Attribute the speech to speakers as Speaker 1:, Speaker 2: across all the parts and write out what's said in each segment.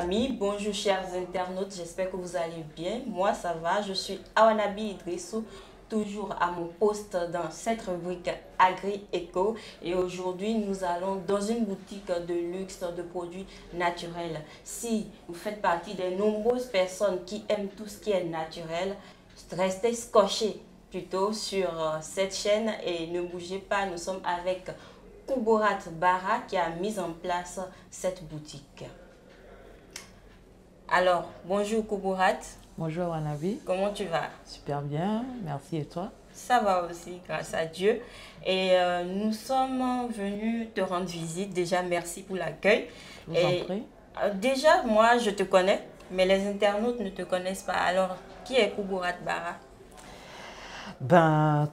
Speaker 1: amis, bonjour chers internautes, j'espère que vous allez bien. Moi ça va, je suis Awanabi Idrissou, toujours à mon poste dans cette rubrique Agri-Éco. Et aujourd'hui nous allons dans une boutique de luxe de produits naturels. Si vous faites partie des nombreuses personnes qui aiment tout ce qui est naturel, restez scotchés plutôt sur cette chaîne et ne bougez pas, nous sommes avec Kouborat Bara qui a mis en place cette boutique. Alors, bonjour Kouborat.
Speaker 2: Bonjour Wanabi.
Speaker 1: Comment tu vas?
Speaker 2: Super bien, merci et toi?
Speaker 1: Ça va aussi, grâce à Dieu. Et nous sommes venus te rendre visite. Déjà, merci pour l'accueil.
Speaker 2: Je vous en prie.
Speaker 1: Déjà, moi, je te connais, mais les internautes ne te connaissent pas. Alors, qui est Kouborat Bara?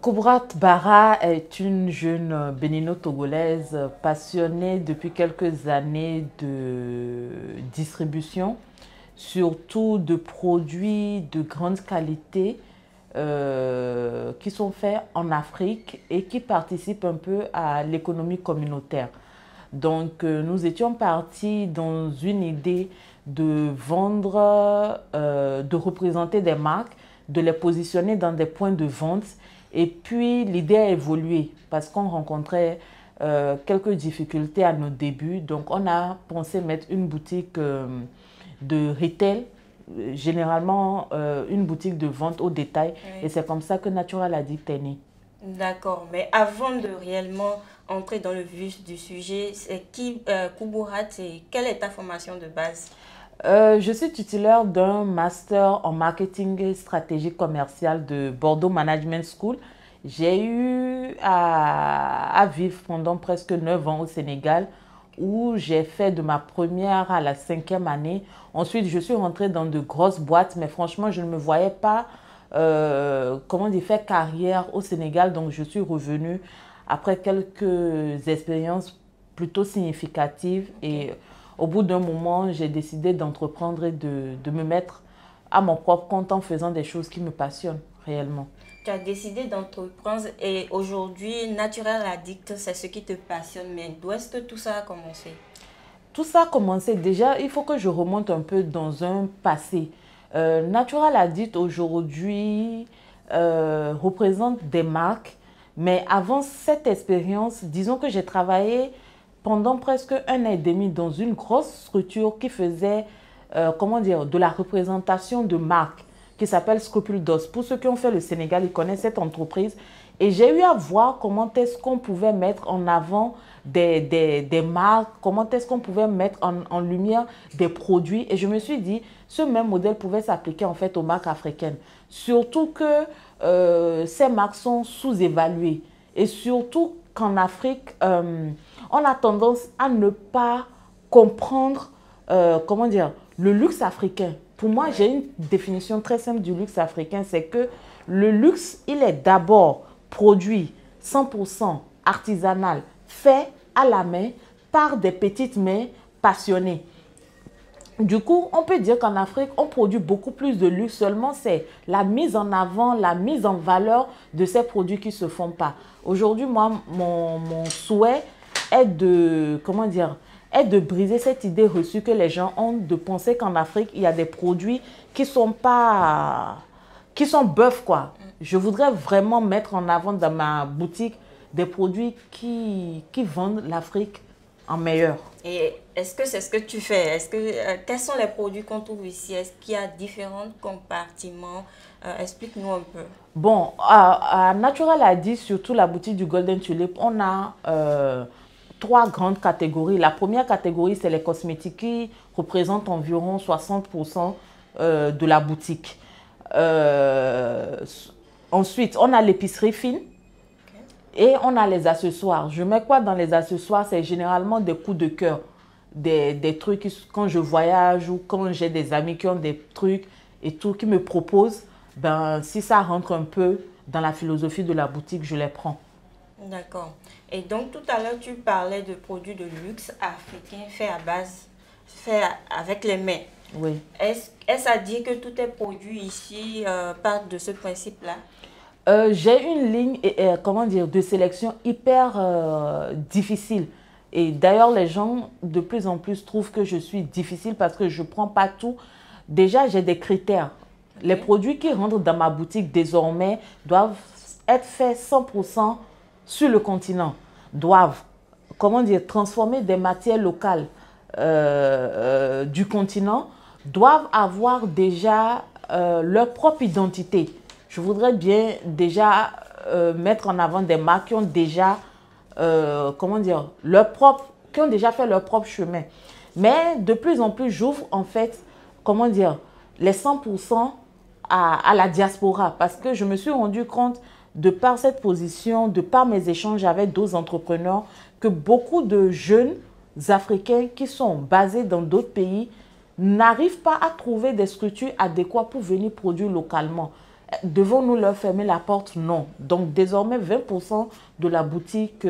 Speaker 2: Kouborat Bara est une jeune bénino-togolaise passionnée depuis quelques années de distribution, surtout de produits de grande qualité qui sont faits en Afrique et qui participent un peu à l'économie communautaire. Donc, nous étions partis dans une idée de vendre, de représenter des marques, de les positionner dans des points de vente. Et puis, l'idée a évolué parce qu'on rencontrait quelques difficultés à nos débuts. Donc, on a pensé mettre une boutique de retail, généralement une boutique de vente au détail. Oui. Et c'est comme ça que Natural Addict est né.
Speaker 1: D'accord, mais avant de réellement entrer dans le vif du sujet, c'est qui Kouborat et quelle est ta formation de base?
Speaker 2: Je suis titulaire d'un master en marketing stratégique commercial de Bordeaux Management School. J'ai eu à vivre pendant presque 9 ans au Sénégal où j'ai fait de ma première à la 5e année. Ensuite, je suis rentrée dans de grosses boîtes, mais franchement, je ne me voyais pas faire carrière au Sénégal. Donc, je suis revenue après quelques expériences plutôt significatives. Et au bout d'un moment, j'ai décidé d'entreprendre et de me mettre à mon propre compte en faisant des choses qui me passionnent réellement.
Speaker 1: Tu as décidé d'entreprendre et aujourd'hui, Natural Addict, c'est ce qui te passionne. Mais d'où est-ce que tout ça a commencé?
Speaker 2: Tout ça a commencé déjà, il faut que je remonte un peu dans un passé. Natural Addict aujourd'hui représente des marques, mais avant cette expérience, disons que j'ai travaillé pendant presque 1 an et demi dans une grosse structure qui faisait de la représentation de marques qui s'appelle Scrupule d'Os. Pour ceux qui ont fait le Sénégal, ils connaissent cette entreprise. Et j'ai eu à voir comment est-ce qu'on pouvait mettre en avant des marques, comment est-ce qu'on pouvait mettre en lumière des produits. Et je me suis dit, ce même modèle pouvait s'appliquer en fait aux marques africaines. Surtout que ces marques sont sous-évaluées. Et surtout qu'en Afrique, on a tendance à ne pas comprendre, le luxe africain. Pour moi, j'ai une définition très simple du luxe africain, c'est que le luxe, il est d'abord produit 100% artisanal, fait à la main par des petites mains passionnées. Du coup, on peut dire qu'en Afrique, on produit beaucoup plus de luxe, seulement c'est la mise en avant, la mise en valeur de ces produits qui ne se font pas. Aujourd'hui, moi, mon souhait est de briser cette idée reçue que les gens ont de penser qu'en Afrique, il y a des produits qui sont bœufs, quoi. Je voudrais vraiment mettre en avant dans ma boutique des produits qui vendent l'Afrique en meilleur.
Speaker 1: Et est-ce que c'est ce que tu fais? Quels sont les produits qu'on trouve ici? Est-ce qu'il y a différents compartiments? Explique-nous un peu.
Speaker 2: Bon, à Natural Addict, surtout la boutique du Golden Tulip, on a 3 grandes catégories. La première catégorie, c'est les cosmétiques qui représentent environ 60% de la boutique. Ensuite, on a l'épicerie fine et on a les accessoires. Je mets quoi dans les accessoires? C'est généralement des coups de cœur, des trucs quand je voyage ou quand j'ai des amis qui ont des trucs et tout, qui me proposent. Si ça rentre un peu dans la philosophie de la boutique, je les prends.
Speaker 1: D'accord. Et donc, tout à l'heure, tu parlais de produits de luxe africains faits avec les mains.
Speaker 2: Oui.
Speaker 1: Est-ce à dire que tous tes produits ici partent de ce principe-là?
Speaker 2: J'ai une ligne de sélection hyper difficile. Et d'ailleurs, les gens de plus en plus trouvent que je suis difficile parce que je ne prends pas tout. Déjà, j'ai des critères. Les produits qui rentrent dans ma boutique désormais doivent être faits 100% sur le continent. Doivent, comment dire, transformer des matières locales du continent, doivent avoir déjà leur propre identité. Je voudrais bien déjà mettre en avant des marques qui ont déjà, comment dire, qui ont déjà fait leur propre chemin. Mais de plus en plus, j'ouvre en fait, comment dire, les 100% à la diaspora parce que je me suis rendu compte de par cette position, de par mes échanges avec d'autres entrepreneurs, que beaucoup de jeunes Africains qui sont basés dans d'autres pays n'arrivent pas à trouver des structures adéquates pour venir produire localement. Devons-nous leur fermer la porte? Non. Donc désormais, 20% de la boutique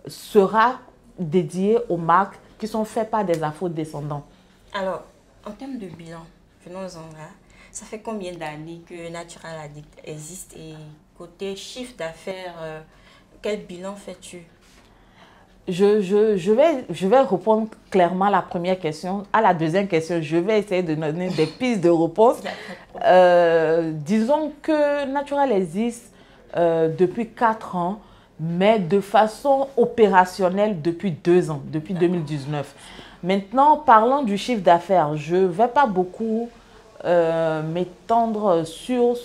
Speaker 2: sera dédiée aux marques qui sont faites par des afro-descendants.
Speaker 1: Alors, en termes de bilan, venons-en là. Ça fait combien d'années que Natural Addict existe et côté chiffre d'affaires, quel bilan fais-tu?
Speaker 2: Je vais répondre clairement à la première question. À la deuxième question, je vais essayer de donner des pistes de réponse. Disons que Natural existe depuis 4 ans, mais de façon opérationnelle depuis 2 ans, depuis 2019. Maintenant, parlant du chiffre d'affaires, je ne vais pas beaucoup m'étendre sur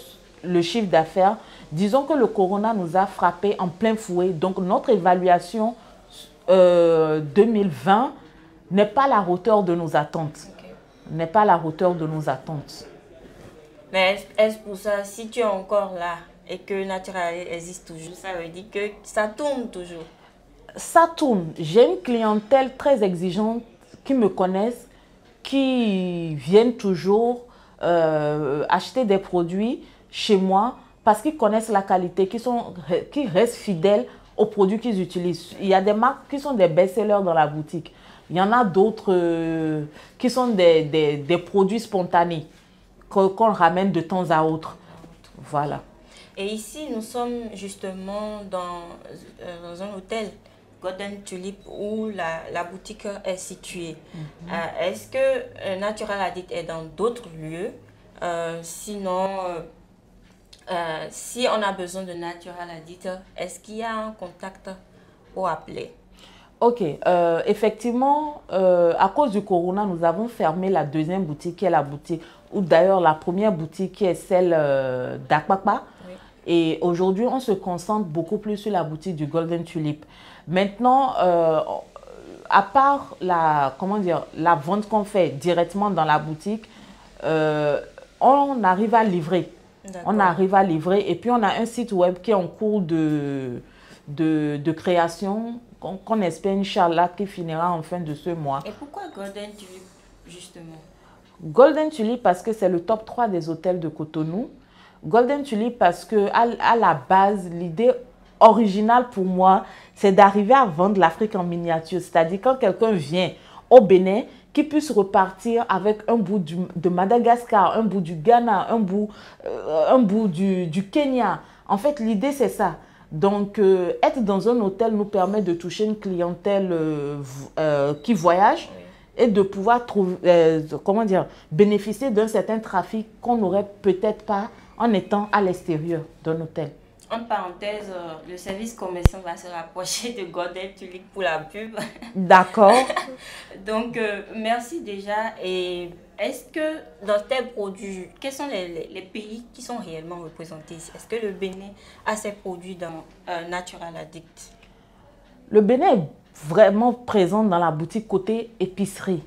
Speaker 2: le chiffre d'affaires. Disons que le corona nous a frappé en plein fouet. Donc, notre évaluation 2020 n'est pas à la hauteur de nos attentes. N'est pas à la hauteur de nos attentes.
Speaker 1: Mais est-ce pour ça, si tu es encore là et que Natural existe toujours, ça veut dire que ça tourne toujours?
Speaker 2: Ça tourne. J'ai une clientèle très exigeante qui me connaissent, qui viennent toujours acheter des produits chez moi parce qu'ils connaissent la qualité, qui restent fidèles aux produits qu'ils utilisent. Il y a des marques qui sont des best-sellers dans la boutique. Il y en a d'autres qui sont des produits spontanés qu'on ramène de temps à autre. Voilà.
Speaker 1: Et ici, nous sommes justement dans un hôtel, Golden Tulip, où la boutique est située. Est-ce que Natural Addict est dans d'autres lieux? Sinon, si on a besoin de Natural Addict, est-ce qu'il y a un contact pour appeler?
Speaker 2: Ok, effectivement, à cause du corona, nous avons fermé la deuxième boutique, qui est la boutique, ou d'ailleurs la première boutique qui est celle d'Akpakpa. Oui. Et aujourd'hui, on se concentre beaucoup plus sur la boutique du Golden Tulip. Maintenant, à part comment dire, la vente qu'on fait directement dans la boutique, on arrive à livrer. On arrive à livrer et puis on a un site web qui est en cours de création qu'on espère, Inch'Allah, qui finira en fin de ce mois.
Speaker 1: Et pourquoi Golden Tulip, justement?
Speaker 2: Golden Tulip parce que c'est le top 3 des hôtels de Cotonou. Golden Tulip parce que à la base, l'idée originale pour moi, c'est d'arriver à vendre l'Afrique en miniature. C'est-à-dire quand quelqu'un vient au Bénin, qu'il puisse repartir avec un bout de Madagascar, un bout du Ghana, un bout du Kenya. En fait, l'idée, c'est ça. Donc, être dans un hôtel nous permet de toucher une clientèle qui voyage et de pouvoir comment dire, bénéficier d'un certain trafic qu'on n'aurait peut-être pas en étant à l'extérieur d'un hôtel.
Speaker 1: En parenthèse, le service commercial va se rapprocher de Golden Tulip pour la pub.
Speaker 2: D'accord.
Speaker 1: Donc, merci déjà. Et est-ce que dans tes produits, quels sont les pays qui sont réellement représentés ici? Est-ce que le Bénin a ses produits dans Natural Addict?
Speaker 2: Le Bénin est vraiment présent dans la boutique côté épicerie.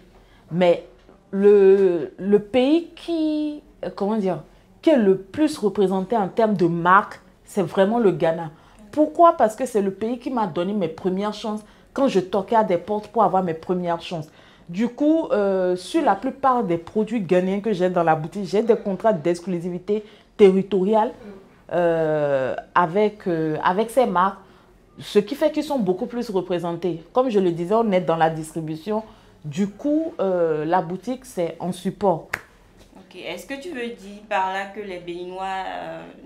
Speaker 2: Mais le pays comment dire, qui est le plus représenté en termes de marque, c'est vraiment le Ghana. Pourquoi? Parce que c'est le pays qui m'a donné mes premières chances quand je toquais à des portes pour avoir mes premières chances. Du coup, sur la plupart des produits ghanéens que j'ai dans la boutique, j'ai des contrats d'exclusivité territoriale avec ces marques, ce qui fait qu'ils sont beaucoup plus représentés. Comme je le disais, on est dans la distribution. Du coup, la boutique, c'est en support.
Speaker 1: Ok. Est-ce que tu veux dire par là que les Béninois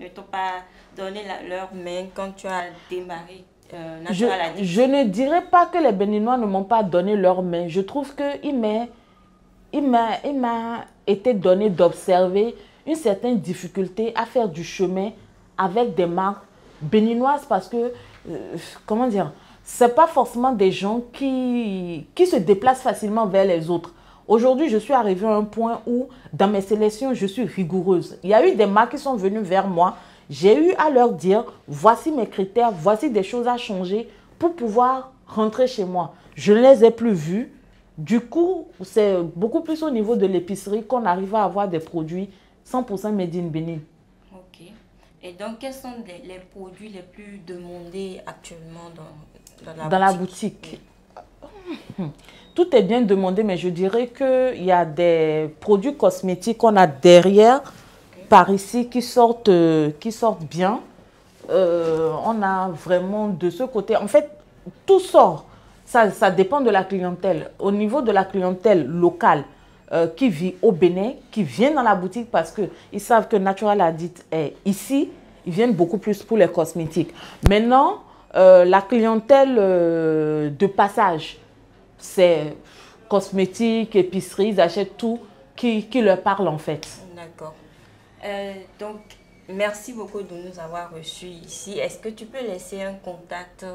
Speaker 1: ne t'ont pas donné leur main quand tu as démarré Natural Addict?
Speaker 2: Je ne dirais pas que les Béninois ne m'ont pas donné leur main. Je trouve qu'il m'a été donné d'observer une certaine difficulté à faire du chemin avec des marques béninoises parce que, comment dire, ce n'est pas forcément des gens qui se déplacent facilement vers les autres. Aujourd'hui, je suis arrivée à un point où, dans mes sélections, je suis rigoureuse. Il y a eu des marques qui sont venues vers moi. J'ai eu à leur dire, voici mes critères, voici des choses à changer pour pouvoir rentrer chez moi. Je ne les ai plus vus. Du coup, c'est beaucoup plus au niveau de l'épicerie qu'on arrive à avoir des produits 100% made in Benin.
Speaker 1: Ok. Et donc, quels sont les produits les plus demandés actuellement dans la boutique?
Speaker 2: Tout est bien demandé, mais je dirais qu'il y a des produits cosmétiques qu'on a derrière, par ici, qui sortent bien. On a vraiment de ce côté, en fait, tout sort. Ça dépend de la clientèle. Au niveau de la clientèle locale qui vit au Bénin, qui vient dans la boutique parce qu'ils savent que Natural Addict est ici, ils viennent beaucoup plus pour les cosmétiques. Maintenant, la clientèle de passage, c'est cosmétiques, épicerie, ils achètent tout qui leur parle en fait.
Speaker 1: D'accord. Donc, merci beaucoup de nous avoir reçus ici. Est-ce que tu peux laisser un contact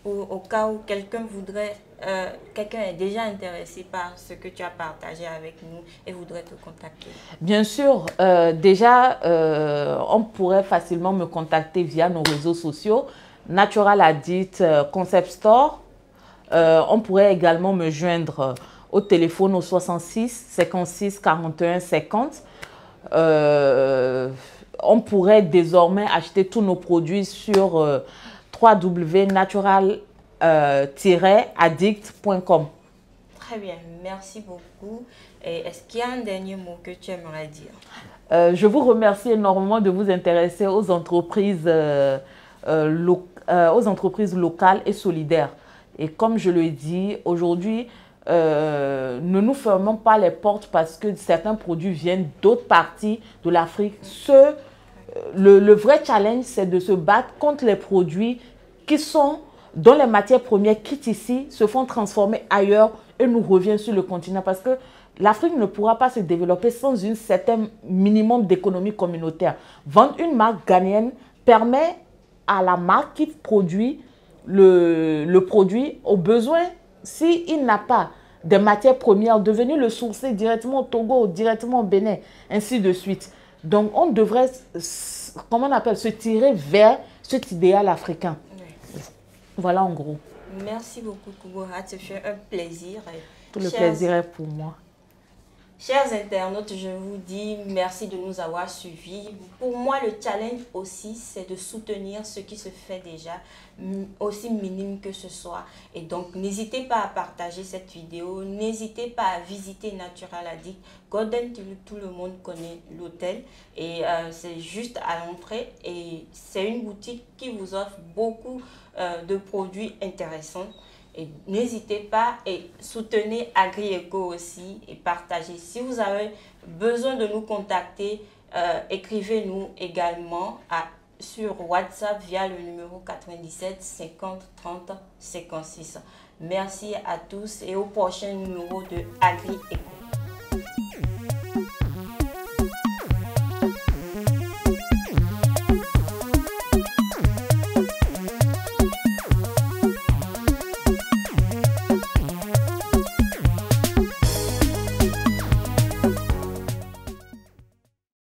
Speaker 1: au cas où quelqu'un est déjà intéressé par ce que tu as partagé avec nous et voudrait te contacter?
Speaker 2: Bien sûr, déjà, on pourrait facilement me contacter via nos réseaux sociaux. Natural Addict Concept Store. On pourrait également me joindre au téléphone au 66 56 41 50. On pourrait désormais acheter tous nos produits sur www.natural-addict.com.
Speaker 1: Très bien, merci beaucoup. Et est-ce qu'il y a un dernier mot que tu aimerais dire?
Speaker 2: Je vous remercie énormément de vous intéresser aux entreprises locales et solidaires. Et comme je le dis, aujourd'hui, ne nous fermons pas les portes parce que certains produits viennent d'autres parties de l'Afrique. Le vrai challenge, c'est de se battre contre les produits dont les matières premières quittent ici, se font transformer ailleurs et nous reviennent sur le continent. Parce que l'Afrique ne pourra pas se développer sans un certain minimum d'économie communautaire. Vendre une marque ghanéenne permet à la marque qui produit le produit au besoin, s'il n'a pas de matières premières, de venir le sourcer directement au Togo, directement au Bénin, ainsi de suite. Donc, on devrait, comment on appelle, se tirer vers cet idéal africain. Oui. Voilà en gros.
Speaker 1: Merci beaucoup, Kouboura. Ce fut un plaisir.
Speaker 2: Tout le plaisir est pour moi.
Speaker 1: Chers internautes, je vous dis merci de nous avoir suivis. Pour moi, le challenge aussi, c'est de soutenir ce qui se fait déjà, aussi minime que ce soit. Et donc, n'hésitez pas à partager cette vidéo, n'hésitez pas à visiter Natural Addict. Golden, tout le monde connaît l'hôtel et c'est juste à l'entrée. Et c'est une boutique qui vous offre beaucoup de produits intéressants. Et n'hésitez pas et soutenez AgriEco aussi et partagez. Si vous avez besoin de nous contacter, écrivez-nous également sur WhatsApp via le numéro 97 50 30 56. Merci à tous et au prochain numéro de AgriEco.